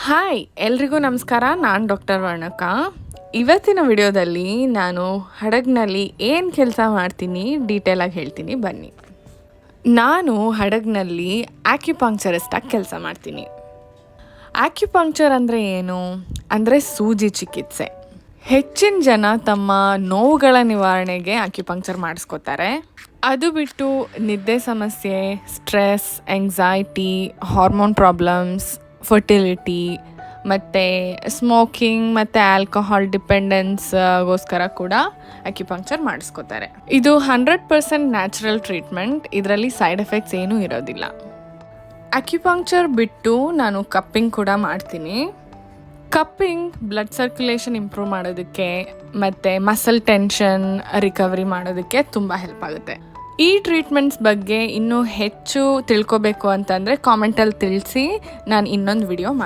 Hi ಎಲ್ರಿಗೂ ನಮಸ್ಕಾರ. ನಾನು ಡಾಕ್ಟರ್ ವರ್ಣಕ. ಇವತ್ತಿನ ವಿಡಿಯೋದಲ್ಲಿ ನಾನು ಹಡಗ್ನಲ್ಲಿ ಏನು ಕೆಲಸ ಮಾಡ್ತೀನಿ ಡೀಟೇಲಾಗಿ ಹೇಳ್ತೀನಿ ಬನ್ನಿ. ನಾನು ಹಡಗ್ನಲ್ಲಿ ಆಕ್ಯುಪಂಕ್ಚರಿಸ್ಟಾಗಿ ಕೆಲಸ ಮಾಡ್ತೀನಿ. ಆಕ್ಯುಪಂಕ್ಚರ್ ಅಂದರೆ ಏನು ಅಂದರೆ ಸೂಜಿ ಚಿಕಿತ್ಸೆ. ಹೆಚ್ಚಿನ ಜನ ತಮ್ಮ ನೋವುಗಳ ನಿವಾರಣೆಗೆ ಆಕ್ಯುಪಂಕ್ಚರ್ ಮಾಡಿಸ್ಕೋತಾರೆ. ಅದು ಬಿಟ್ಟು ನಿದ್ದೆ ಸಮಸ್ಯೆ, stress, anxiety, hormone problems, fertility ಮತ್ತು ಸ್ಮೋಕಿಂಗ್ ಮತ್ತು ಆಲ್ಕೋಹಾಲ್ ಡಿಪೆಂಡೆನ್ಸ್ಗೋಸ್ಕರ ಕೂಡ ಅಕ್ಯುಪಂಕ್ಚರ್ ಮಾಡಿಸ್ಕೋತಾರೆ. ಇದು 100% ನ್ಯಾಚುರಲ್ ಟ್ರೀಟ್ಮೆಂಟ್. ಇದರಲ್ಲಿ ಸೈಡ್ ಎಫೆಕ್ಟ್ಸ್ ಏನೂ ಇರೋದಿಲ್ಲ. ಅಕ್ಯುಪಂಕ್ಚರ್ ಬಿಟ್ಟು ನಾನು ಕಪ್ಪಿಂಗ್ ಕೂಡ ಮಾಡ್ತೀನಿ. ಕಪ್ಪಿಂಗ್ ಬ್ಲಡ್ ಸರ್ಕ್ಯುಲೇಷನ್ ಇಂಪ್ರೂವ್ ಮಾಡೋದಕ್ಕೆ ಮತ್ತು ಮಸಲ್ ಟೆನ್ಷನ್ ರಿಕವರಿ ಮಾಡೋದಕ್ಕೆ ತುಂಬ ಹೆಲ್ಪ್ ಆಗುತ್ತೆ. ಈ ಟ್ರೀಟ್ಮೆಂಟ್ಸ್ ಬಗ್ಗೆ ಇನ್ನೂ ಹೆಚ್ಚು ತಿಳ್ಕೊಬೇಕು ಅಂತಂದರೆ ಕಾಮೆಂಟಲ್ಲಿ ತಿಳಿಸಿ, ನಾನು ಇನ್ನೊಂದು ವಿಡಿಯೋ ಮಾಡ್ತೀನಿ.